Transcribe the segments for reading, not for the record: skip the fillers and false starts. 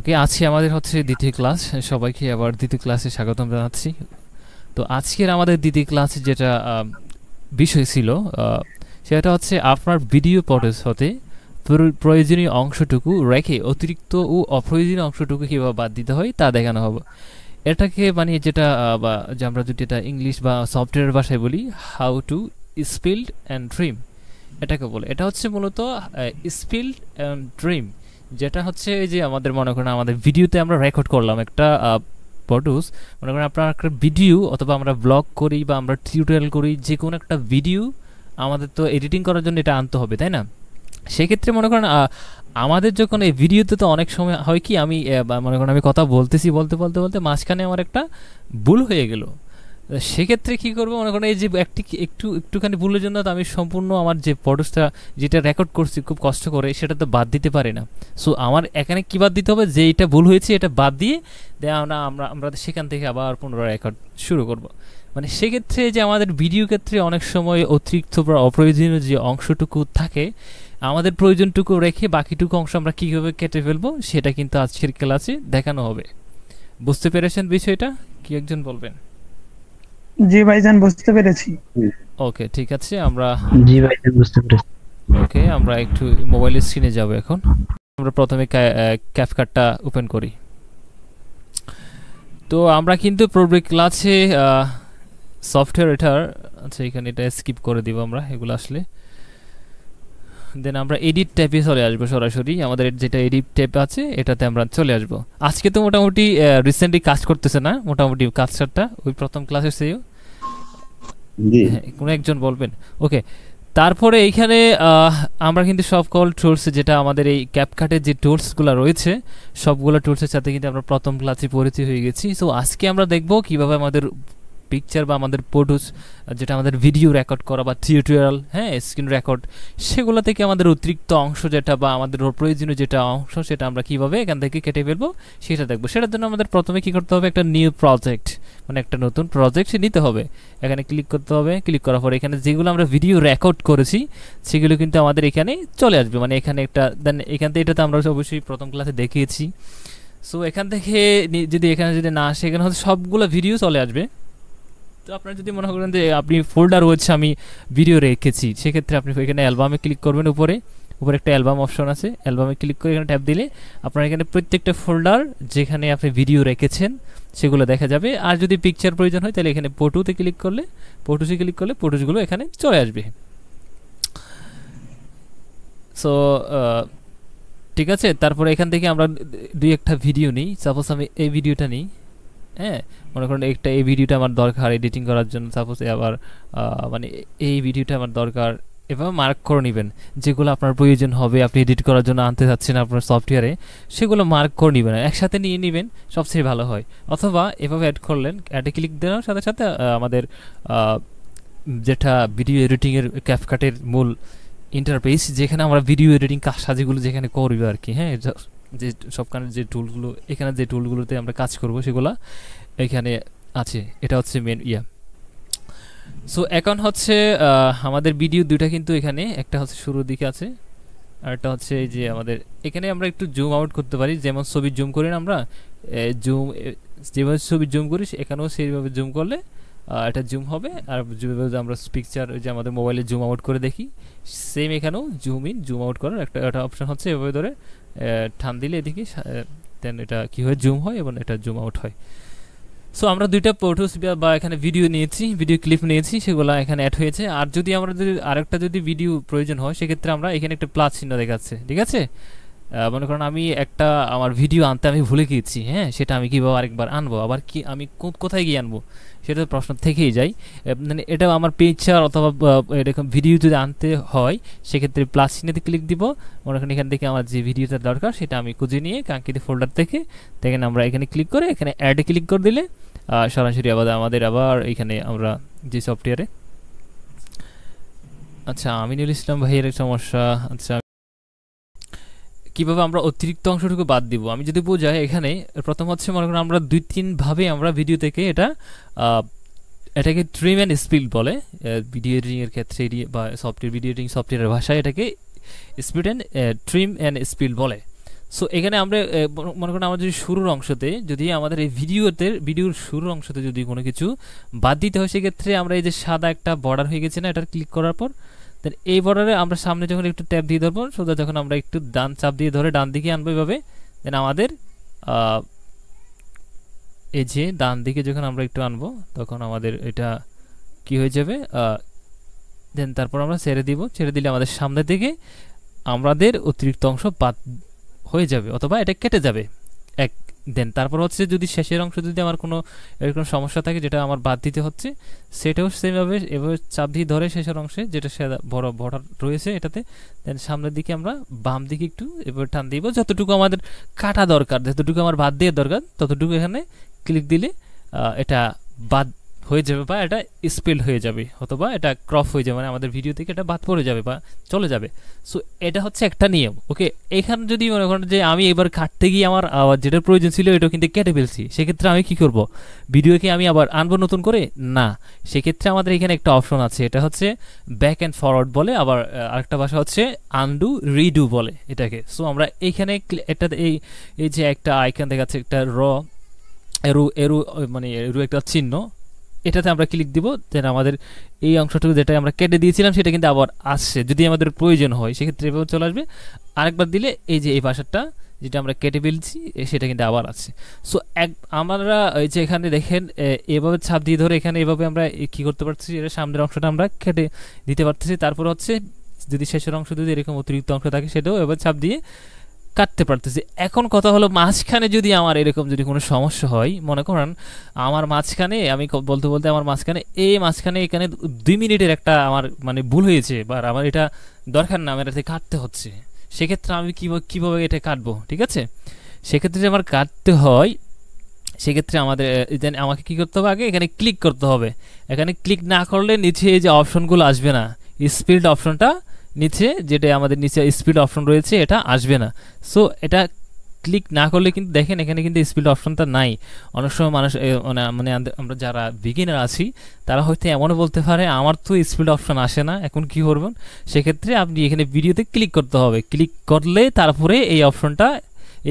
ওকে, আজকে আমাদের হচ্ছে দ্বিতীয় ক্লাস। সবাইকে আবার দ্বিতীয় ক্লাসে স্বাগতম জানাচ্ছি। তো আজকের আমাদের দ্বিতীয় ক্লাসে যেটা বিষয় ছিল সেটা হচ্ছে আপনার ভিডিও পোর্টস হতে প্রয়োজনীয় অংশটুকু রেখে অতিরিক্ত ও অপ্রয়োজনীয় অংশটুকু কীভাবে বাদ দিতে হয় তা দেখানো হবে। এটাকে মানে যেটা বা যে আমরা যদি এটা ইংলিশ বা সফটওয়্যার ভাষায় বলি how to spelled and trim, এটাকে বলে। এটা হচ্ছে মূলত স্পিল্ড অ্যান্ড ট্রিম, যেটা হচ্ছে এই যে আমাদের মনে করেন আমাদের ভিডিওতে আমরা রেকর্ড করলাম একটা ফটোস, মনে করেন আপনার একটা ভিডিও অথবা আমরা ব্লগ করি বা আমরা টিউটোরিয়াল করি, যে কোনো একটা ভিডিও আমাদের তো এডিটিং করার জন্য এটা আনতে হবে, তাই না? সেক্ষেত্রে মনে করেন আমাদের যখন এই ভিডিওতে তো অনেক সময় হয় কি আমি মনে করেন আমি কথা বলতেছি, বলতে বলতে বলতে মাঝখানে আমার একটা ভুল হয়ে গেল। সেক্ষেত্রে কী করবো, মনে করেন এই যে একটুখানি ভুলের জন্য তো আমি সম্পূর্ণ আমার যে ফটোসটা যেটা রেকর্ড করছি খুব কষ্ট করে সেটা তো বাদ দিতে পারি না। সো আমার এখানে কী বাদ দিতে হবে, যে এটা ভুল হয়েছে এটা বাদ দিয়ে আমরা সেখান থেকে আবার পুনরায় রেকর্ড শুরু করব। মানে সেক্ষেত্রে যে আমাদের ভিডিও ক্ষেত্রে অনেক সময় অতিরিক্ত বা অপ্রয়োজনীয় যে অংশটুকু থাকে, আমাদের প্রয়োজনটুকু রেখে বাকিটুকু অংশ আমরা কীভাবে কেটে ফেলবো সেটা কিন্তু আজকের ক্লাসে দেখানো হবে। বুঝতে পেরেছেন বিষয়টা? কি একজন বলবেন? জি ভাইজান, বুঝতে পেরেছি। ওকে, ঠিক আছে। আমরা জি ভাইজান, বুঝতে পেরেছি। ওকে, আমরা একটু মোবাইলের স্ক্রিনে যাব এখন। আমরা প্রথমে ক্যাপকাটটা ওপেন করি। তো আমরা কিন্তু পূর্বে ক্লাসে সফটওয়্যার এটার এখানে এটা স্কিপ করে দিব আমরা এগুলো আসলে। দেন আমরা এডিট ট্যাবে চলে আসবো, সরাসরি আমাদের যেটা এডিট ট্যাব আছে এটাতে আমরা চলে আসবো। আজকে তো মোটামুটি রিসেন্টলি কাজ করতেছে না, মোটামুটি কাজটা ওই প্রথম ক্লাসের চেয়েও। কোনো একজন বলবেন? ওকে, তারপরে এইখানে আমরা কিন্তু সকল টুলস যেটা আমাদের এই ক্যাপকাটের যে টুলসগুলো রয়েছে সবগুলো টুলসের সাথে কিন্তু আমরা প্রথম ক্লাসে পরিচিত হয়ে গেছি। সো আজকে আমরা দেখব কিভাবে আমাদের পিকচার বা আমাদের ফটোস যেটা আমাদের ভিডিও রেকর্ড করা বা টিউটোরিয়াল, স্ক্রিন রেকর্ড, সেগুলো থেকে আমাদের অতিরিক্ত অংশ যেটা বা আমাদের প্রয়োজনীয় যেটা অংশ সেটা আমরা কিভাবে এখান থেকে কেটে ফেলবো সেটা দেখবো। সেটার জন্য আমাদের প্রথমে কি করতে হবে, একটা নিউ প্রজেক্ট মানে একটা নতুন প্রজেক্ট নিতে হবে। এখানে ক্লিক করতে হবে। ক্লিক করার পর এখানে যেগুলো আমরা ভিডিও রেকর্ড করেছি সেগুলো কিন্তু আমাদের এখানে চলে আসবে। মানে এখানে একটা দেন এখান থেকে এটা তো আমরা অবশ্যই প্রথম ক্লাসে দেখিয়েছি। সো এখান থেকে যদি এখানে যদি না আসে, এখানে হচ্ছে সবগুলো ভিডিও চলে আসবে। তো আপনারা যদি মনে করেন যে আপনি ফোল্ডার হচ্ছে আমি ভিডিও রেখেছি, সেক্ষেত্রে আপনি এখানে অ্যালবামে ক্লিক করবেন। উপরে একটা অ্যালবাম অপশন আছে, অ্যালবামে ক্লিক করে এখানে ট্যাপ দিলে আপনার এখানে প্রত্যেকটা ফোল্ডার যেখানে আপনি ভিডিও রেখেছেন সেগুলো দেখা যাবে। আর যদি পিকচার প্রয়োজন হয় তাহলে এখানে ফটোতে ক্লিক করলে ফটোসগুলো এখানে চলে আসবে। সো ঠিক আছে, তারপরে এখান থেকে আমরা দুই একটা ভিডিও নিই। সাপোজ আমি এই ভিডিওটা নিই, মনে করেন এই ভিডিওটা আমার দরকার এডিটিং করার জন্য। সাপোজ আবার মানে এই ভিডিওটা আমার দরকার, এভাবে মার্ক করে নেবেন যেগুলো আপনার প্রয়োজন হবে আপনি এডিট করার জন্য আনতে চাচ্ছেন আপনার সফটওয়্যারে, সেগুলো মার্ক করে নেবেন, একসাথে নিয়ে নেবেন, সবচেয়ে ভালো হয়। অথবা এভাবে অ্যাড করলেন, অ্যাডে ক্লিক দেওয়ার সাথে সাথে আমাদের যেটা ভিডিও এডিটিংয়ের ক্যাপকাটের মূল ইন্টারফেস, যেখানে আমরা ভিডিও এডিটিং কাজগুলো যেখানে করবো আর কি, যে সবখানে যে টুলগুলো এখানে যে টুলগুলোতে আমরা কাজ করব সেগুলো এখানে আছে। এটা হচ্ছে মেন ইয়া। সো এখন হচ্ছে আমাদের ভিডিও দুইটা কিন্তু এখানে, একটা হচ্ছে শুরুর দিকে আছে আর একটা হচ্ছে এই যে আমাদের এখানে আমরা একটু জুম আউট করতে পারি। যেমন ছবি জুম করি না আমরা, যেভাবে ছবি জুম করি এখানেও সেইভাবে জুম করলে এটা জুম হবে। আর যেভাবে আমরা পিকচার যে আমাদের মোবাইলে জুম আউট করে দেখি সেম এখানেও জুম ইন জুম আউট করার একটা অপশন হচ্ছে। এভাবে ধরে টান দিলে এদিকে দেন এটা কি হয়, জুম হয় এবং এটা জুম আউট হয়। সো আমরা দুইটা ফটোস বা এখানে ভিডিও নিয়েছি, ভিডিও ক্লিপ নিয়েছি, সেগুলো এখানে অ্যাড হয়েছে। আর যদি আমরা আরেকটা ভিডিও প্রয়োজন হয় সেক্ষেত্রে আমরা এখানে একটা প্লাস চিহ্ন দেখাচ্ছে, ঠিক আছে? মনে করেন আমি একটা আমার ভিডিও আনতে আমি ভুলে গিয়েছি, সেটা আমি কীভাবে আরেকবার আনবো, আবার কি আমি কোথায় গিয়ে আনবো সেটা প্রশ্ন থেকেই যায়। মানে এটা আমার পিকচার অথবা এরকম ভিডিও যদি আনতে হয় সেক্ষেত্রে প্লাস চিহ্নতে ক্লিক দিব। মনে করেন এখান থেকে আমার যে ভিডিওটা দরকার সেটা আমি খুঁজে নিয়ে কাঙ্ক্ষিত ফোল্ডার থেকে দেখেন আমরা এখানে ক্লিক করে এখানে অ্যাডে ক্লিক করে দিলে সরাসরি আমাদের আবার এখানে আমরা যে সফটওয়্যারে। আচ্ছা, আমিনুল ইসলাম ভাইয়ের সমস্যা। আচ্ছা, কিভাবে আমরা অতিরিক্ত অংশটুকু বাদ দিব আমি যদি বোঝাই, এখানে প্রথম হচ্ছে মনে করেন আমরা 2-3 ভাবে আমরা ভিডিও থেকে এটাকে ট্রিম অ্যান্ড স্পিড বলে ভিডিও এডিটিং এর ক্ষেত্রে বা সফটওয়্যার ভিডিও এডিটিং সফটওয়্যারের ভাষায় এটাকে speed and trim and speed বলে। সো এখানে আমরা মনে করেন আমাদের শুরুর অংশতে যদি আমাদের এই ভিডিওর শুরুর অংশতে যদি কোনো কিছু বাদ দিতে হয় সেক্ষেত্রে আমরা এই যে সাদা একটা বর্ডার হয়ে গেছে না, এটা ক্লিক করার পর দেন এই বর্ডারে আমরা সামনে যখন একটু ট্যাপ দিয়ে ধরবো, সোজা যখন আমরা একটু ডান চাপ দিয়ে ধরে ডান দিকে আনবো এভাবে, দেন আমাদের এই যে ডান দিকে যখন আমরা একটু আনবো তখন আমাদের এটা কি হয়ে যাবে, দেন তারপর আমরা ছেড়ে দিব, ছেড়ে দিলে আমাদের সামনে দিকে আমাদের অতিরিক্ত অংশ বাদ হয়ে যাবে অথবা এটা কেটে যাবে এক। দেন তারপর হচ্ছে যদি শেষের অংশ যদি আমার কোনো এরকম সমস্যা থাকে যেটা আমার বাদ দিতে হচ্ছে, সেটাও সেমভাবে এভাবে চাপ দিয়ে ধরে শেষের অংশে যেটা বড় বর্ডার রয়েছে এটাতে, দেন সামনের দিকে আমরা বাম দিকে একটু এভাবে টান দিব, যতটুকু আমাদের কাটা দরকার, যতটুকু আমার বাদ দেওয়ার দরকার ততটুকু এখানে ক্লিক দিলে এটা বাদ হয়ে যাবে বা এটা স্পেল হয়ে যাবে অথবা এটা ক্রপ হয়ে যাবে, মানে আমাদের ভিডিও থেকে এটা বাদ পড়ে যাবে বা চলে যাবে। সো এটা হচ্ছে একটা নিয়ম। ওকে, এখানে যদি মনে করেন যে আমি এবার কাটতে গিয়ে আমার যেটা প্রয়োজন ছিল এটা কিন্তু কেটে ফেলছি, সেক্ষেত্রে আমি কি করব, ভিডিওকে আমি আবার আনবো নতুন করে না, সেক্ষেত্রে আমাদের এখানে একটা অপশন আছে, এটা হচ্ছে ব্যাক অ্যান্ড ফরওয়ার্ড বলে, আবার আরেকটা ভাষা হচ্ছে আনডু রিডু বলে এটাকে। সো আমরা এইখানে একটা এই যে একটা আইকন দেখাচ্ছে একটা এরু এরু মানে এরু একটা চিহ্ন, এটাতে আমরা ক্লিক দিব, দেন আমাদের এই অংশটুকু যেটা আমরা কেটে দিয়েছিলাম সেটা কিন্তু আবার আসছে, যদি আমাদের প্রয়োজন হয় সেক্ষেত্রে এভাবে চলে আসবে। আরেকবার দিলে এই যে এই ভাষাটা যেটা আমরা কেটে ফেলছি সেটা কিন্তু আবার আসছে। সো আমরা এই যে এখানে দেখেন এভাবে ছাপ দিয়ে ধরে এখানে এভাবে আমরা কি করতে পারছি, এটা সামনের অংশটা আমরা কেটে দিতে পারতেছি। তারপর হচ্ছে যদি শেষের অংশ যদি এরকম অতিরিক্ত অংশ থাকে সেটাও এবার ছাপ দিয়ে কাটতে পারতেছি। এখন কথা হলো মাঝখানে যদি আমার এরকম যদি কোনো সমস্যা হয়, মনে করেন আমার মাঝখানে আমি বলতে বলতে আমার মাঝখানে এখানে 2 মিনিটের একটা আমার মানে ভুল হয়েছে বা আমার এটা দরকার না, আমার এটাতে কাটতে হচ্ছে, সেক্ষেত্রে আমি কীভাবে এটা কাটবো, ঠিক আছে? সেক্ষেত্রে যে আমার কাটতে হয় সেক্ষেত্রে আমাকে কী করতে হবে, আগে এখানে ক্লিক করতে হবে। এখানে ক্লিক না করলে নিচে এই যে অপশনগুলো আসবে না, স্পিড অপশনটা নিচে যেটা আমাদের নিচে স্পিড অপশন রয়েছে এটা আসবে না। সো এটা ক্লিক না করলে কিন্তু দেখেন এখানে কিন্তু স্পিড অপশনটা নাই। অনেক সময় মানুষ মানে আমরা যারা বিগিনার আছি তারা হয়তো এমনও বলতে পারে আমার তো স্পিড অপশন আসে না, এখন কি করবেন? সেক্ষেত্রে আপনি এখানে ভিডিওতে ক্লিক করতে হবে, ক্লিক করলে তারপরে এই অপশনটা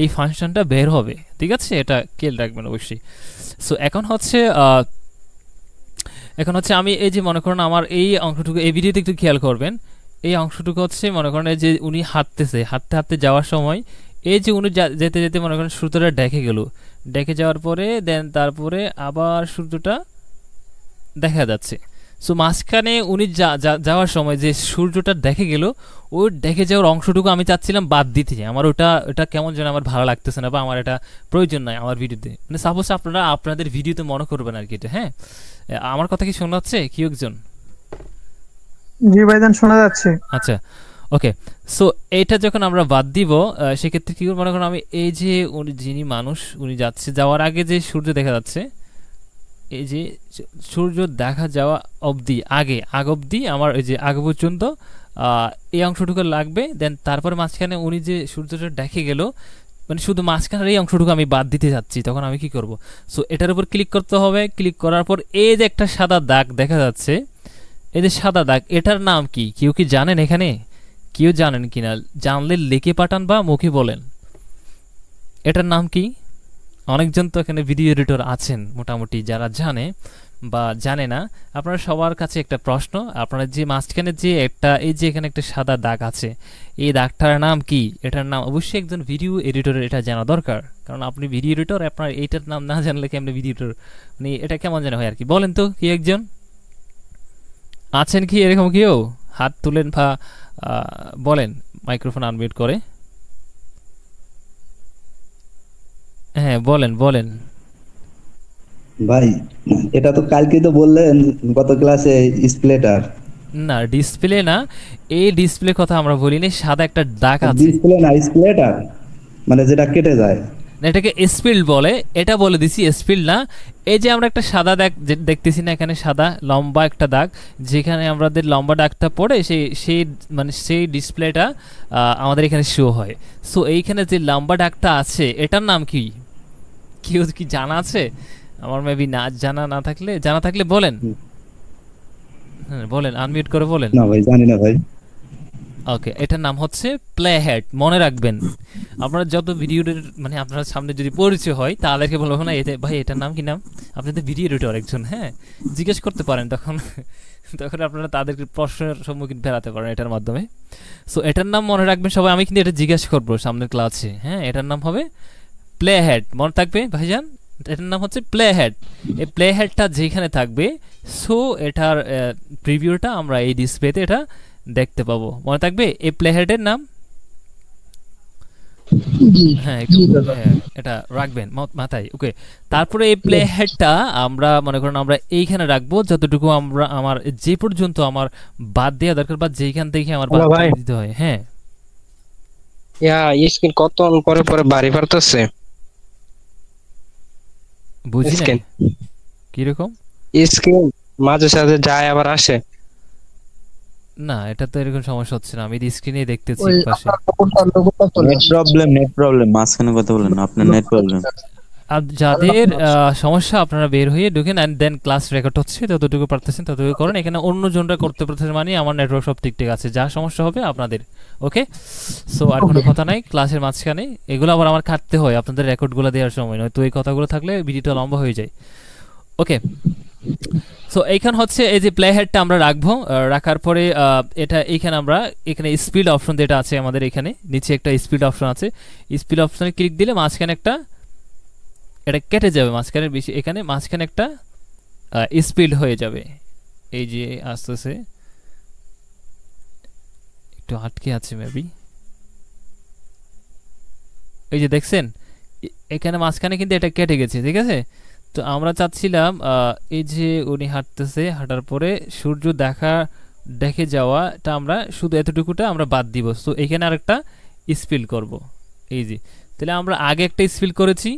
এই ফাংশনটা বের হবে, ঠিক আছে? এটা খেয়াল রাখবেন অবশ্যই। সো এখন হচ্ছে আমি এই যে মনে করেন আমার এই অংশটুকু এই ভিডিওতে একটু খেয়াল করবেন, এই অংশটুকু হচ্ছে মনে করেন যে উনি হাঁটতে যাওয়ার সময় এই যে উনি যেতে যেতে মনে করেন সূর্যটা ডেকে যাওয়ার পরে দেন তারপরে আবার সূর্যটা দেখা যাচ্ছে। সো মাঝখানে উনি যাওয়ার সময় যে সূর্যটা দেখে গেল, ওই দেখে যাওয়ার অংশটুকু আমি চাচ্ছিলাম বাদ দিতে, আমার ওটা কেমন যেন আমার ভালো লাগতেছে না বা আমার এটা প্রয়োজন নাই আমার ভিডিওতে, মানে সাপোজ আপনারা আপনাদের ভিডিওতে মনে করবেন আর কি এটা। হ্যাঁ, আমার কথা কি শোনা যাচ্ছে কি একজন? জি ভাইজান শোনা যাচ্ছে। আচ্ছা, ওকে। সো এইটা যখন আমরা বাদ দিব সেক্ষেত্রে কি মনে করেন আমি এই যে যিনি মানুষ উনি যাওয়ার আগে যে সূর্য দেখা যাচ্ছে, এই যে সূর্য দেখা যাওয়া আগ অবধি আমার এই যে আগে পর্যন্ত এই অংশটুকু লাগবে। দেন তারপর মাঝখানে উনি যে সূর্যটা দেখে গেল, মানে শুধু মাঝখানের এই অংশটুকু আমি বাদ দিতে যাচ্ছি, তখন আমি কি করব? সো এটার উপর ক্লিক করতে হবে। ক্লিক করার পর এই যে একটা সাদা দাগ দেখা যাচ্ছে, এই যে সাদা দাগ, এটার নাম কি কেউ কি জানেন? এখানে কেউ জানেন কিনা? জানলে লিখে পাঠান বা মুখে বলেন, এটার নাম কি? অনেকজন তো এখানে ভিডিও এডিটর আছেন মোটামুটি যারা জানে বা জানে না। আপনারা সবার কাছে একটা প্রশ্ন, আপনারা যে মাঝখানে যে এই যে এখানে একটা সাদা দাগ আছে, এই দাগটার নাম কি? এটার নাম অবশ্যই একজন ভিডিও এডিটরের এটা জানা দরকার, কারণ আপনি ভিডিও এডিটর, আপনার এইটার নাম না জানলে কি আপনি ভিডিও এডিটর, মানে এটা কেমন যেন হয় আর কি। বলেন তো কি একজন আছেন কি এরকম কেউ? হাত তুলেন বা বলেন, মাইক্রোফোন আনমিউট করে। হ্যাঁ বলেন ভাই, এটা তো কালকে তো বললেন গত ক্লাসে স্প্লেটার। না, ডিসপ্লে না, এই ডিসপ্লে কথা আমরা বলিনি, সাদা একটা দাগ আছে। ডিসপ্লে না, স্প্লেটার মানে যেটা কেটে যায়, এটাকে স্পিল্ড বলে, এটা বলে দিছি স্পিল্ড না। এই যে আমরা একটা সাদা দাগ দেখতেছি না এখানে, সাদা লম্বা একটা দাগ, যেখানে আমাদের লম্বা দাগটা পড়ে সেই ডিসপ্লেটা আমাদের এখানে শো হয়। সো এইখানে যে লম্বা দাগটা আছে এটার নাম কি? কেউ কি জানা আছে? আমার মেবি জানা থাকলে বলেন। হ্যাঁ বলেন, আনমিউট করে বলেন। না ভাই জানি না ভাই। ওকে, এটার নাম হচ্ছে প্লে হেড, মনে রাখবেন। আপনারা যত ভিডিও মানে আপনার সামনে যদি পরিচয় হয় তাদেরকে বলবো না এতে ভাই এটার নাম কি নাম, আপনি তো ভিডিও এডিটর একজন, হ্যাঁ জিজ্ঞেস করতে পারেন, তখন তখন আপনারা তাদেরকে প্রশ্নের সম্মুখীন ফেরাতে পারেন এটার মাধ্যমে। সো এটার নাম মনে রাখবেন সবাই, আমি কিন্তু এটা জিজ্ঞেস করবো সামনের ক্লাসে, হ্যাঁ এটার নাম হবে প্লে হেড, মনে থাকবে ভাইজান, এটার নাম হচ্ছে প্লে হেড। এই প্লে হেডটা যেখানে থাকবে সো এটার প্রিভিউটা আমরা এই ডিসপ্লেতে এটা দেখতে পাবো, মনে থাকবে এই প্লে হেডের নাম। হ্যাঁ একটু এটা রাখবেন মাথায়, ওকে। তারপরে এই প্লে হেডটা আমরা মনে করেন আমরা এইখানে রাখবো যতটুকু আমরা আমার যে পর্যন্ত আমার বাদ দেওয়া দরকার বা যেখান থেকে আমার বাদ দিতে হয়। হ্যাঁ স্ক্রিন কত পরে পরে বাড়ি পারতেছে, বুঝি না কিরকম স্ক্রিন মাঝে সাঝে যায় আবার আসে। না এটা তো এরকম সমস্যা হচ্ছে না, আমি স্ক্রিনে দেখতেছি পাশে। নেট প্রবলেম মাঝখানে কথা বলেন, আপনার নেট প্রবলেম। আর যাদের সমস্যা আপনারা বের হয়ে ঢুকেন এন্ড দেন ক্লাস রেকর্ড হচ্ছে, ততটুকু পারতেছেন ততটুকু করেন। এখানে অন্য জনরা করতে পারতেছে মানে আমার নেটওয়ার্ক সব ঠিকঠাক আছে, যা সমস্যা হবে আপনাদের, ওকে। সো আর কোনো কথা নাই ক্লাসের মাঝখানে, এগুলো আবার আমার কাটতে হয় আপনাদের রেকর্ডগুলো দেওয়ার সময়, নয় তো এই কথাগুলো থাকলে ভিডিওটা লম্বা হয়ে যায়, ওকে। সো এইখান হচ্ছে এই যে প্লে হেডটা আমরা রাখবো, রাখার পরে এটা এইখানে আমরা এখানে স্পিড অপশন যেটা আছে আমাদের এখানে নিচে একটা স্পিড অপশন আছে, স্পিড অপশনে ক্লিক দিলে মাঝখানে একটা এটা কেটে যাবে, মাঝখানে বেশি এখানে মাঝখানে একটা স্পিড হয়ে যাবে, এই যে আসতেছে একটু আটকে আছে মেবি, এই যে দেখছেন এখানে মাঝখানে কিন্তু এটা কেটে গেছে, ঠিক আছে। তো আমরা চাচ্ছিলাম এই যে উনি হাঁটতেছে, হাঁটার পরে সূর্য দেখে যাওয়াটা আমরা শুধু এতটুকুটা আমরা বাদ দিব। তো এখানে আরেকটা স্পিল করব, এই যে তাহলে আমরা আগে একটা স্পিল করেছি,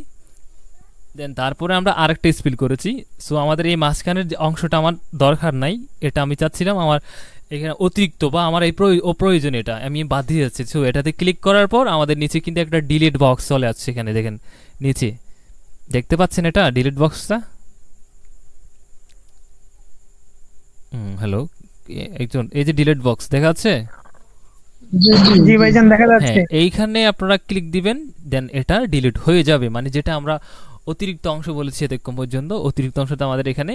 দেন তারপরে আমরা আরেকটা স্পিল করেছি। সো আমাদের এই মাঝখানের যে অংশটা আমার দরকার নাই, এটা আমি চাচ্ছিলাম আমার এখানে অতিরিক্ত বা আমার এই অপ্রয়োজন এটা আমি বাদ দিয়ে যাচ্ছি। সো এটাতে ক্লিক করার পর আমাদের নিচে কিন্তু একটা ডিলিট বক্স চলে আসছে, এখানে দেখেন নিচে দেখতে পাচ্ছেন এটা ডিলিট বক্সটা। হ্যালো একজন, এই যে ডিলিট বক্স দেখা যাচ্ছে, জি ভাইজান দেখা যাচ্ছে। এইখানে আপনারা ক্লিক দিবেন, দেন এটা ডিলিট হয়ে যাবে, মানে যেটা আমরা অতিরিক্ত অংশ বলেছি এতক্ষণ পর্যন্ত, অতিরিক্ত অংশটা আমাদের এখানে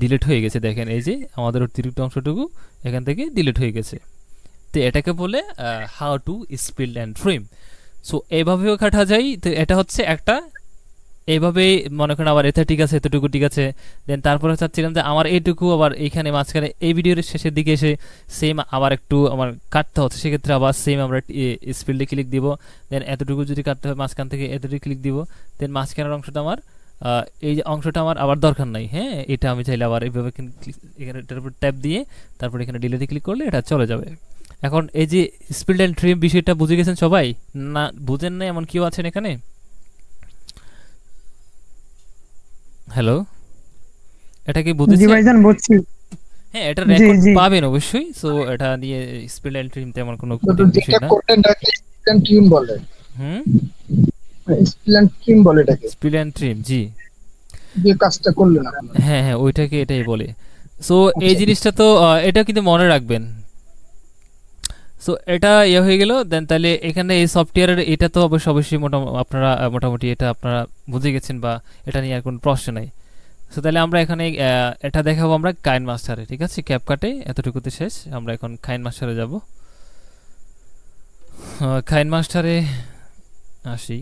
ডিলিট হয়ে গেছে, দেখেন এই যে আমাদের অতিরিক্ত অংশটুকু এখান থেকে ডিলিট হয়ে গেছে। তো এটাকে বলে how to spill and trim. So এইভাবেও কাটা যায়। তো এটা হচ্ছে একটা এইভাবে মনে করেন আবার এটা ঠিক আছে, এতটুকু ঠিক আছে, দেন তারপরে চাচ্ছিলাম যে আমার এইটুকু আবার এইখানে মাঝখানে এই ভিডিওর শেষের দিকে এসে সেম আবার একটু আমার কাটতে হচ্ছে, সেক্ষেত্রে আবার সেম আমরা স্পিডে ক্লিক দিব, দেন এতটুকু যদি কাটতে হয় মাঝখান থেকে এতটুকু ক্লিক দিব, দেন মাঝখানের অংশটা আমার এই যে অংশটা আমার আবার দরকার নাই, হ্যাঁ এটা আমি চাইলে আবার এইভাবে এখানে এটার উপর ট্যাপ দিয়ে তারপর এখানে ডিলিটে ক্লিক করলে এটা চলে যাবে। এখন এই যে স্পিড অ্যান্ড ট্রিম বিষয়টা বুঝে গেছেন সবাই, না বুঝেন না এমন কেউ আছেন এখানে? হ্যালো, এটা কি বুঝেছেন? জি ভাইজান বুঝছি। হ্যাঁ এটা রেকর্ড পাবেন অবশ্যই। সো এটা নিয়ে স্পিড অ্যান্ড ট্রিম তেমন কোনো বিষয় না। স্পিড অ্যান্ড ট্রিম বলে। স্পিড অ্যান্ড ট্রিম বলে এটাকে। স্পিড অ্যান্ড ট্রিম, জি যে কাজটা করলেন আপনারা। হ্যাঁ হ্যাঁ ওইটাকে এটাই বলে। সো এই জিনিসটা তো এটা কিন্তু মনে রাখবেন। সো এটা হয়ে গেল, দেন তাহলে এখানে এই সফটওয়্যারের এটা তো অবশ্যই আপনারা মোটামুটি এটা আপনারা বুঝে গেছেন বা এটা নিয়ে আর কোনো প্রশ্ন নাই। সো তাহলে আমরা এখানে এটা দেখাবো আমরা কাইন মাস্টারে, ঠিক আছে, ক্যাপকাটে এতটুকুতে শেষ। আমরা এখন কাইন মাস্টারে যাব, কাইন মাস্টারে আসি।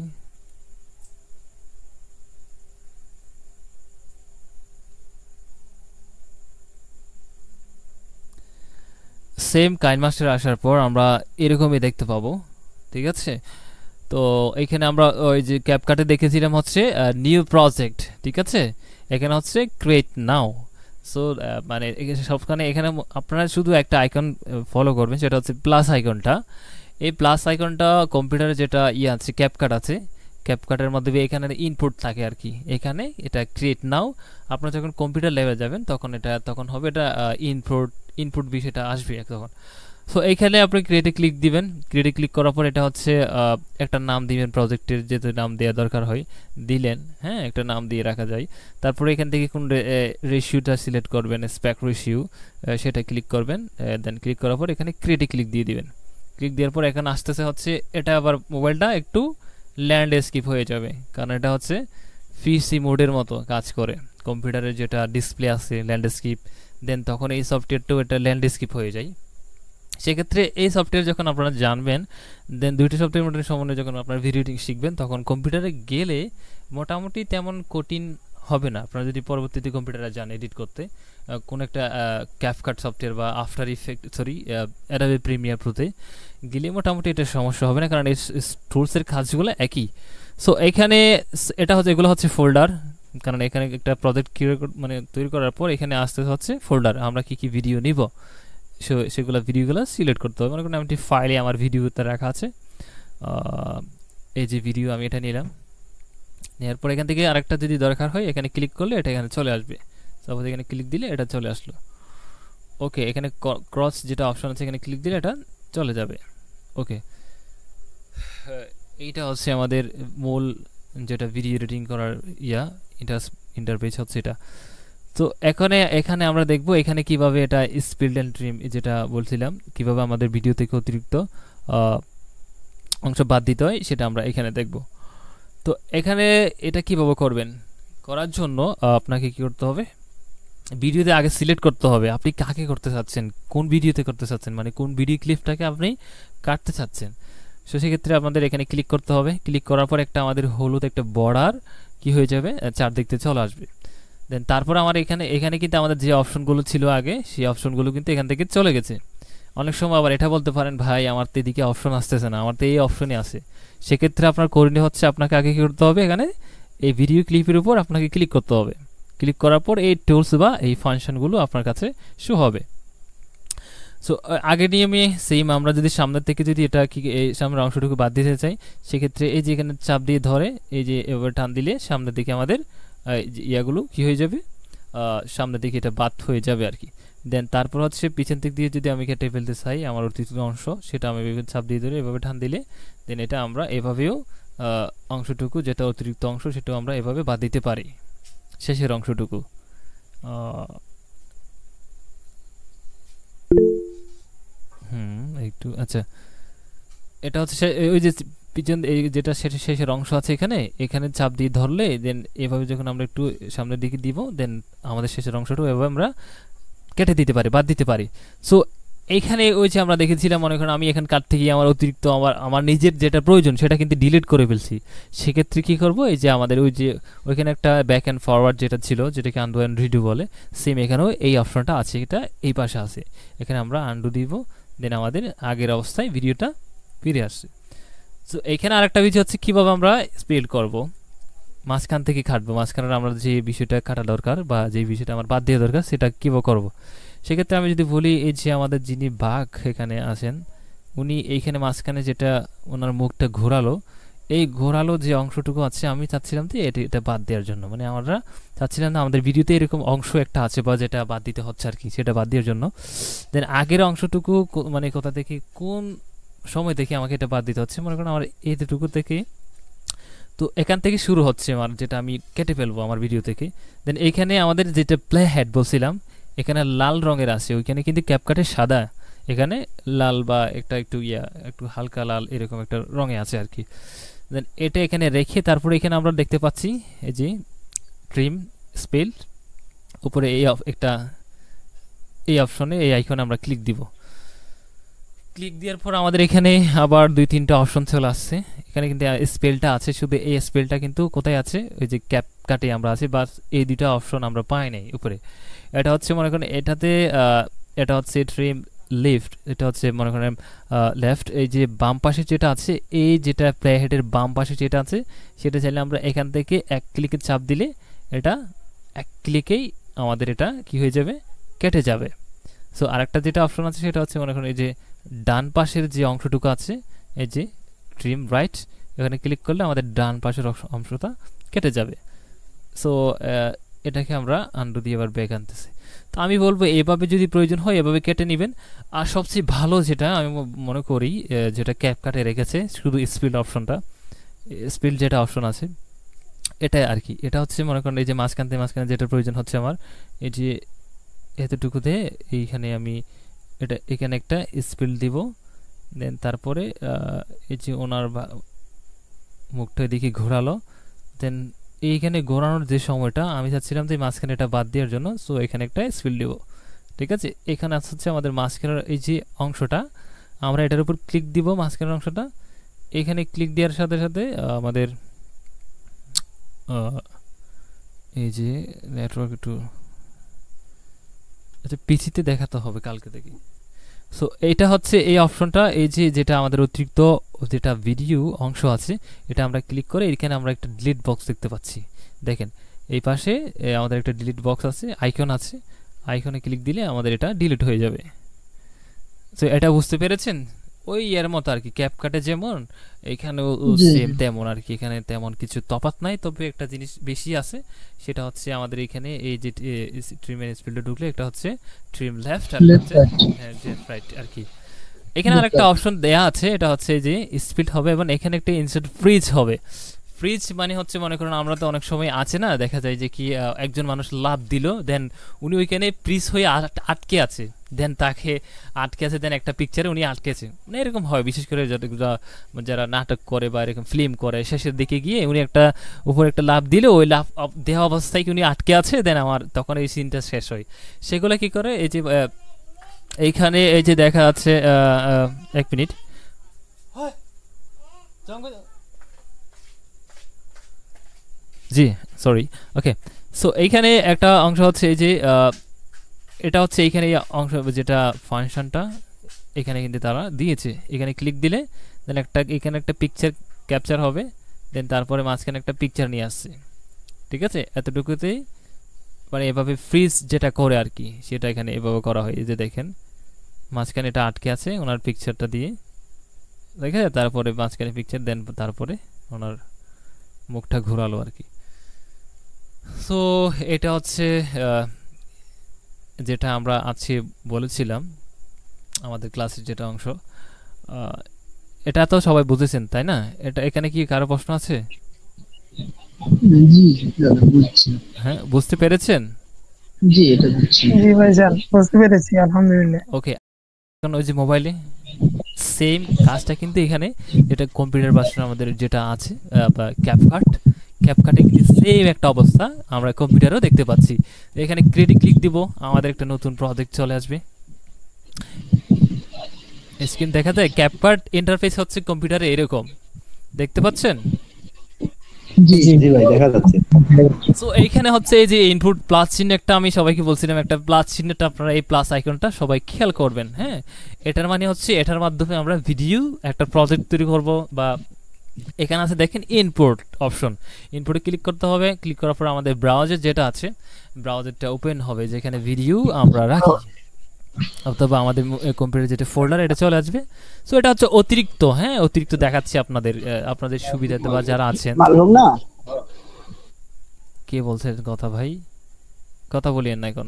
সেম কাইন মাস্টারে আসার পর আমরা এরকমই দেখতে পাবো, ঠিক আছে। তো এখানে আমরা ওই যে ক্যাপকাটে দেখেছিলাম হচ্ছে নিউ প্রজেক্ট, ঠিক আছে, এখানে হচ্ছে ক্রিয়েট নাও। সো মানে সবখানে এখানে আপনারা শুধু একটা আইকন ফলো করবেন, সেটা হচ্ছে প্লাস আইকনটা। এই প্লাস আইকনটা কম্পিউটারে যেটা আছে ক্যাপকাট আছে, ক্যাপকাটের মধ্যে এখানে ইনপুট থাকে আর কি, এখানে এটা ক্রিয়েট নাও। আপনারা যখন কম্পিউটার লেভেলে যাবেন তখন হবে এটা ইনপুট বিষয়টা আসবে তখন। সো এইখানে আপনি ক্রিয়েটে ক্লিক দিবেন। ক্রিয়েটে ক্লিক করার পর এটা হচ্ছে একটা নাম দিবেন, প্রজেক্টের যেটা নাম দেওয়া দরকার হয় দিলেন, হ্যাঁ একটা নাম দিয়ে রাখা যায়। তারপরে এখান থেকে কোন রেশিওটা সিলেক্ট করবেন, স্প্যাক রেশিও, সেটা ক্লিক করবেন। দেন ক্লিক করার পর এখানে ক্রিয়েটে ক্লিক দিয়ে দিবেন। ক্লিক দেওয়ার পর এখানে আসতেছে হচ্ছে এটা আবার মোবাইলটা একটু ল্যান্ডস্কেপ হয়ে যাবে, কারণ এটা হচ্ছে পিসি মোডের মতো কাজ করে। কম্পিউটারের যেটা ডিসপ্লে আছে ল্যান্ডস্কেপ, দেন তখন এই সফটওয়্যারটাও এটা ল্যান্ডস্কেপ হয়ে যায়। সেক্ষেত্রে এই সফটওয়্যার যখন আপনারা জানবেন, দেন দুইটি সফটওয়্যার মোটামুটি সমন্বয়ে যখন আপনারা ভিডিও এডিটিং শিখবেন, তখন কম্পিউটারে গেলে মোটামুটি তেমন কঠিন হবে না। আপনারা যদি পরবর্তীতে কম্পিউটারে যান এডিট করতে, কোন একটা ক্যাপকাট সফটওয়্যার বা আফটার ইফেক্ট অ্যাডোবি প্রিমিয়ার প্রোতে গেলে মোটামুটি এটা সমস্যা হবে না, কারণ এই টুলসের কাজগুলো একই। সো এখানে এটা হচ্ছে, এগুলো হচ্ছে ফোল্ডার, কারণ এখানে একটা প্রজেক্ট মানে তৈরি করার পর এখানে আসতে হচ্ছে ফোল্ডার, আমরা কি কি ভিডিও নিব সেগুলো ভিডিওগুলো সিলেক্ট করতে হবে। মনে করেন আমি ফাইলে আমার ভিডিওতে রাখা আছে, এই যে ভিডিও আমি এটা নিলাম, নেওয়ার পর এখান থেকে আরেকটা যদি দরকার হয় এখানে ক্লিক করলে এটা এখানে চলে আসবে। সাপোজ এখানে ক্লিক দিলে এটা চলে আসলো। ওকে, এখানে ক্রস যেটা অপশন আছে এখানে ক্লিক দিলে এটা চলে যাবে। ওকে, এইটা হচ্ছে আমাদের মূল যেটা ভিডিও এডিটিং করার ইন্টারফেস হচ্ছে এটা। তো এখানে আমরা দেখব এখানে কিভাবে এটা স্পিড এন্ড ট্রিম যেটা বলছিলাম, কিভাবে আমাদের ভিডিও থেকে অতিরিক্ত অংশ বাদ দিতে হয় সেটা আমরা এখানে দেখব। তো এখানে এটা কিভাবে করবেন, করার জন্য আপনাকে কি করতে হবে, ভিডিওতে আগে সিলেক্ট করতে হবে আপনি কাকে করতে চাচ্ছেন, কোন ভিডিওতে করতে চাচ্ছেন, মানে কোন ভিডিও ক্লিপটাকে আপনি কাটতে চাচ্ছেন। সো সেক্ষেত্রে আমাদের এখানে ক্লিক করতে হবে। ক্লিক করার পর একটা আমাদের হলুদ একটা বর্ডার কি হয়ে যাবে, চারদিক থেকে চলে আসবে। দেন তারপর আমার এখানে কিন্তু আমাদের যে অপশনগুলো ছিল আগে, সেই অপশনগুলো কিন্তু এখান থেকে চলে গেছে। অনেক সময় আবার এটা বলতে পারেন, ভাই আমার তো এদিকে অপশন আসতেছে না, আমার তো এই অপশনে আছে। সেক্ষেত্রে আপনার করণীয় হচ্ছে আপনাকে আগে কি করতে হবে, এখানে এই ভিডিও ক্লিপের উপর আপনাকে ক্লিক করতে হবে। ক্লিক করার পর এই টুলস বা এই ফাংশনগুলো আপনার কাছে শো হবে। সো আগে নিয়মে সেম, আমরা যদি সামনের থেকে যদি এটা কি এই সামনের অংশটুকু বাদ দিতে চাই, সেক্ষেত্রে এই যে এখানে চাপ দিয়ে ধরে এই যে এভাবে টান দিলে সামনের দিকে আমাদের ইয়াগুলো কি হয়ে যাবে, সামনের দিকে এটা বাদ হয়ে যাবে আর কি। দেন তারপর হচ্ছে পিছন দিক দিয়ে যদি আমি কেটে ফেলতে চাই আমার অতিরিক্ত অংশ, সেটা আমি চাপ দিয়ে ধরে এভাবে টান দিলে দেন এটা আমরা এভাবেও অংশটুকু যেটা অতিরিক্ত অংশ সেটাও আমরা এভাবে বাদ দিতে পারি, শেষের অংশটুকু। একটু আচ্ছা, এটা হচ্ছে ওই যে পিছন যেটা শেষের অংশ আছে এখানে চাপ দিয়ে ধরলে দেন এভাবে যখন আমরা একটু সামনের দিকে দিব, দেন আমাদের শেষের অংশটাও এভাবে আমরা কেটে দিতে পারি, বাদ দিতে পারি। সো এইখানে ওই যে আমরা দেখেছিলাম, মনে করেন আমি এখান কাটতে গিয়ে আমার অতিরিক্ত আমার নিজের যেটা প্রয়োজন সেটা কিন্তু ডিলিট করে ফেলছি। সেক্ষেত্রে কি করব, এই যে আমাদের ওই যে ওইখানে একটা ব্যাক অ্যান্ড ফরওয়ার্ড যেটা ছিল, যেটাকে আনডু অ্যান্ড রিডু বলে, সেম এখানেও এই অপশনটা আছে, এটা এই পাশে আছে। এখানে আমরা আনডু দিব, দেন আমাদের আগের অবস্থায় ভিডিওটা ফিরে আসছে। সো এইখানে আরেকটা বিষয় হচ্ছে কীভাবে আমরা স্পেল করব, মাঝখান থেকে কাটবো, মাঝখানে আমরা যে বিষয়টা কাটা দরকার বা যে বিষয়টা আমার বাদ দেওয়া দরকার সেটা কীভাবে করব। সেক্ষেত্রে আমি যদি বলি, এই যে আমাদের যিনি বাঘ এখানে আছেন, উনি এইখানে মাঝখানে যেটা ওনার মুখটা ঘোরালো, এই ঘোরালো যে অংশটুকু আছে আমি চাচ্ছিলাম তো এটা বাদ দেওয়ার জন্য, মানে আমরা চাচ্ছিলাম না আমাদের ভিডিওতে এরকম অংশ একটা আছে বা যেটা বাদ দিতে হচ্ছে আর কি, সেটা বাদ দেওয়ার জন্য। দেন আগের অংশটুকু মানে কোথা থেকে কোন সময় থেকে আমাকে এটা বাদ দিতে হচ্ছে, মনে করেন আমার এইটুকু থেকে, তো এখান থেকে শুরু হচ্ছে আমার যেটা আমি কেটে ফেলবো আমার ভিডিও থেকে। দেন এইখানে আমাদের যেটা প্লে হেড বলছিলাম, এখানে লাল রঙের আছে, ওইখানে কিন্তু ক্যাপকাটে সাদা, এখানে লাল বা একটু হালকা লাল এরকম একটা রঙে আছে আর কি। দেন এটা এখানে রেখে তারপরে এখানে আমরা দেখতে পাচ্ছি এই যে ট্রিম স্পেল উপরে এই অপশনে এই আইকনে আমরা ক্লিক দিব। ক্লিক দেওয়ার পর আমাদের এখানে আবার 2-3টা অপশন চলে আসছে। এখানে কিন্তু স্পেলটা আছে, শুধু এই স্পেলটা কিন্তু কোথায় আছে, ওই যে ক্যাপকাটে আমরা আছি, বাস এই দুইটা অপশন আমরা পাই নাই উপরে। এটা হচ্ছে মনে করেন এটা হচ্ছে ট্রিম লেফট, এটা হচ্ছে মনে করেন লেফট। এই যে বাম পাশে যেটা আছে, এই যেটা প্লে হেডের বাম পাশে যেটা আছে, সেটা চাইলে আমরা এখান থেকে এক ক্লিকে চাপ দিলে এটা এক ক্লিকেই আমাদের এটা কি হয়ে যাবে, কেটে যাবে। সো আরেকটা যেটা অপশন আছে সেটা হচ্ছে মনে করেন এই যে ডান পাশের যে অংশটুকু আছে, এই যে ট্রিম রাইট, এখানে ক্লিক করলে আমাদের ডান পাশের অংশটা কেটে যাবে। সো এটাকে আমরা আন্ডু দিয়ে আবার ব্যাক আনতেছি। তো আমি বলবো এভাবে যদি প্রয়োজন হয় এভাবে কেটে নেবেন। আর সবচেয়ে ভালো যেটা আমি মনে করি যেটা ক্যাপকাটে রেখেছে শুধু স্পিড অপশনটা, স্পিড যেটা অপশন আছে এটা আর কি। এটা হচ্ছে মনে করেন এই যে মাঝখানে যেটা প্রয়োজন হচ্ছে আমার এই যে এতটুকুতে এইখানে আমি এটা এখানে একটা স্পিড দিব, দেন তারপরে এই যে ওনার মুখটা এদিকে ঘোরালো, দেন এইখানে ঘোরানোর যে সময়টা আমি চাচ্ছিলাম যে মাঝখানে এটা বাদ দেওয়ার জন্য, সো এখানে একটা স্পিড দিব। ঠিক আছে, এখানে হচ্ছে আমাদের মাঝখানের এই যে অংশটা আমরা এটার উপর ক্লিক দিব, মাঝখানের অংশটা এখানে ক্লিক দেওয়ার সাথে সাথে আমাদের এই যে নেটওয়ার্ক একটু আচ্ছা পিসিতে দেখাতে হবে কালকে থেকে। সো এইটা হচ্ছে এই অপশনটা, এই যে যেটা আমাদের অতিরিক্ত যেটা ভিডিও অংশ আছে এটা আমরা ক্লিক করে এখানে আমরা একটা ডিলিট বক্স দেখতে পাচ্ছি। দেখেন এই পাশে আমাদের একটা ডিলিট বক্স আছে, আইকন আছে, আইকনে ক্লিক দিলে আমাদের এটা ডিলিট হয়ে যাবে। সো এটা বুঝতে পেরেছেন? ওই এর মতো আর কি, ক্যাপকাটে যেমন এখানেও সেম তেমন আর কি, এখানে তেমন কিছু তফাৎ নাই, তবে একটা জিনিস বেশি আছে সেটা হচ্ছে আমাদের এখানে এই যে ট্রিম এর স্পিডে ঢুকলে এটা হচ্ছে ট্রিম লেফট আর হচ্ছে রাইট আর কি। এখানে আরেকটা অপশন দেয়া আছে, এটা হচ্ছে যে স্পিড হবে এবং এখানে একটা ইনসার্ট ফ্রিজ হবে। ফ্রিজ মানে হচ্ছে মনে করেন আমরা তো অনেক সময় আছে না, দেখা যায় যে কি একজন মানুষ লাভ দিল, দেন উনি ওইখানে ফ্রিজ হয়ে আটকে আছে, দেন তাকে আটকে আছে, দেন একটা পিকচারে উনি আটকেছে, মানে এরকম হয় বিশেষ করে যারা নাটক করে বা এরকম ফিল্ম করে, শেষের দিকে গিয়ে উনি একটা উপরে একটা লাভ দিলে ওই লাভ দেওয়া অবস্থায় উনি আটকে আছে, দেন আমার তখন এই সিনটা শেষ হয়। সেগুলো কি করে এই যে এইখানে এই যে দেখা যাচ্ছে এক মিনিট জি সরি ওকে। সো এইখানে একটা অংশ হচ্ছে এই যে এটা হচ্ছে এইখানে অংশ যেটা ফাংশনটা এখানে কিন্তু তারা দিয়েছে, এখানে ক্লিক দিলে দেন একটা এখানে একটা পিকচার ক্যাপচার হবে, দেন তারপরে মাঝখানে একটা পিকচার নিয়ে আসছে। ঠিক আছে, এতটুকুতেই মানে এভাবে ফ্রিজ যেটা করে আর কি সেটা এখানে এভাবে করা হয়। এই যে দেখেন মাঝখানে এটা আটকে আছে ওনার পিকচারটা দিয়ে, দেখে তারপরে মাঝখানে পিকচার, দেন তারপরে ওনার মুখটা ঘোরালো আর কি। সো এটা হচ্ছে যেটা আমরা আজকে বলেছিলাম আমাদের ক্লাসের যেটা অংশ, এটা তো সবাই বুঝেছেন তাই না? এটা এখানে কি কারো প্রশ্ন আছে? জি দাদা বুঝছি। হ্যাঁ বুঝতে পেরেছেন? জি এটা বুঝছি। জি ভাইজান বুঝতে পেরেছি আলহামদুলিল্লাহ। ওকে, এখন ওই যে মোবাইলে সেম কাজটা কিন্তু এখানে যেটা কম্পিউটার ভার্সন আমাদের যেটা আছে বা ক্যাপকাটে কিন্তু সেম একটা অবস্থা আমরা কম্পিউটারেও দেখতে পাচ্ছি। এখানে ক্লিক দিব, আমাদের একটা নতুন প্রজেক্ট চলে আসবে, স্ক্রিন দেখা যায়। ক্যাপকাট ইন্টারফেস হচ্ছে কম্পিউটারে এরকম, দেখতে পাচ্ছেন? জি জি ভাই দেখা যাচ্ছে। সো এইখানে হচ্ছে এই যে ইনপুট প্লাস চিহ্ন একটা আমি সবাইকে বলছিলাম, একটা প্লাস চিহ্নটা আপনারা এই প্লাস আইকনটা সবাই খেয়াল করবেন। হ্যাঁ, এটার মানে হচ্ছে এটার মাধ্যমে আমরা ভিডিও একটা প্রজেক্ট তৈরি করব। বা এখানে আছে দেখেন ইনপুট অপশন, ইনপুটে ক্লিক করতে হবে, ক্লিক করার পর আমাদের ব্রাউজার যেটা আছে ব্রাউজারটা ওপেন হবে যেখানে ভিডিও আমরা রাখি, অথবা আমাদের কম্পিউটার যেটা ফোল্ডার এটা চলে আসবে। সো এটা হচ্ছে অতিরিক্ত, হ্যাঁ অতিরিক্ত দেখাচ্ছি আপনাদের সুবিধাতে বা যারা আছেন। কে বলছে কথা ভাই? কথা বলিয়েন না এখন।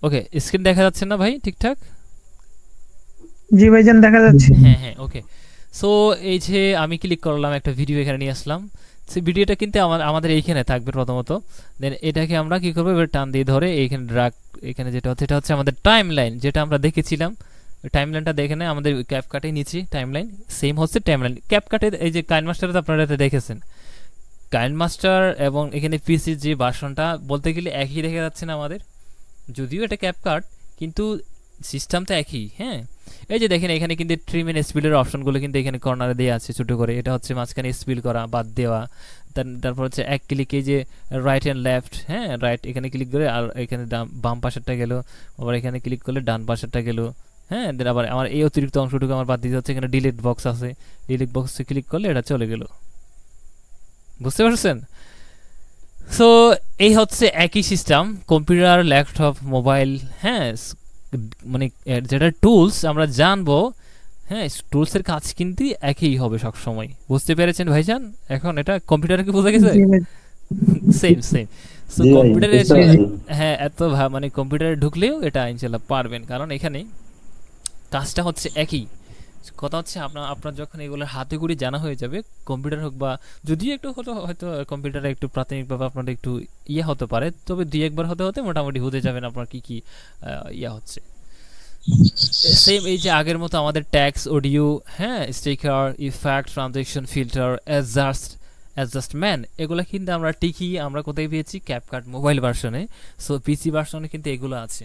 ওকে, স্ক্রিন দেখা যাচ্ছে না ভাই ঠিকঠাক? জি ভাইজান দেখা যাচ্ছে। হ্যাঁ হ্যাঁ ওকে। সো এই যে আমি ক্লিক করলাম, একটা ভিডিও এখানে নিয়ে আসলাম। সেই ভিডিওটা কিন্তু আমাদের এইখানে থাকবে প্রথমত, দেন এটাকে আমরা কি করবো এবার টান দিয়ে ধরে এইখানে ড্রাগ, এখানে যেটা হচ্ছে এটা হচ্ছে আমাদের টাইম লাইন যেটা আমরা দেখেছিলাম। টাইম লাইনটা দেখে নেয় আমাদের ক্যাপকাটে নিচে টাইম লাইন সেম হচ্ছে টাইম লাইন ক্যাপকাটে। এই যে কাইনমাস্টারে আপনারা এটা দেখেছেন, কাইনমাস্টার এবং এখানে পিসির যে ভার্সনটা বলতে গেলে একই দেখা যাচ্ছে না আমাদের, যদিও এটা ক্যাপকাট কিন্তু সিস্টেম তো একই। হ্যাঁ, এই যে দেখেন এখানে কিন্তু ট্রিম এন্ড স্পিডের অপশনগুলো কিন্তু এখানে কর্নারে দেওয়া আছে ছোট করে, এটা হচ্ছে মাঝখানে স্পিড করা বাদ দেওয়া, তারপর হচ্ছে এক ক্লিকে যে রাইট অ্যান্ড লেফট, হ্যাঁ রাইট এখানে ক্লিক করে আর এখানে বাম পাশেরটা গেল, আবার এখানে ক্লিক করলে ডান পাশেরটা গেল। হ্যাঁ, দেন আবার আমার এই অতিরিক্ত অংশটুকু আমার বাদ দিতে হচ্ছে, এখানে ডিলিট বক্স আছে, ডিলিট বক্সে ক্লিক করলে এটা চলে গেল। বুঝতে পারছেন? সো এই হচ্ছে একই সিস্টেম কম্পিউটার, ল্যাপটপ, মোবাইল। হ্যাঁ, মানে যেটা টুলস আমরা জানবো, হ্যাঁ টুলসের কাজ কিন্তু একই হবে সব সময়। বুঝতে পেরেছেন ভাইজান? এখন এটা কম্পিউটারে কি বোঝা গেছে? Same same. সো জি ভাই, কম্পিউটারে বুঝতে এসে পারছি। হ্যাঁ এত মানে কম্পিউটারে ঢুকলেও এটা ইনশাল্লাহ পারবেন, কারণ এখানে কাজটা হচ্ছে একই। কথা হচ্ছে আপনার আপনার যখন এগুলোর হাতে গুড়ি জানা হয়ে যাবে, কম্পিউটার হোক বা যদিও একটু হয়তো কম্পিউটারে একটু প্রাথমিকভাবে আপনার একটু ইয়ে হতে পারে, তবে দুই একবার হতে হতে মোটামুটি হতে যাবেন আপনার কি কি ইয়া হচ্ছে। সেম এই যে আগের মতো আমাদের ট্যাক্স, অডিও, হ্যাঁ, sticker, effect, transition, filter, adjustment, এগুলো কিন্তু আমরা ঠিকই আমরা কোথায় পেয়েছি? ক্যাপকাট মোবাইল ভার্সনে। সো পিসি ভার্সনে কিন্তু এগুলো আছে।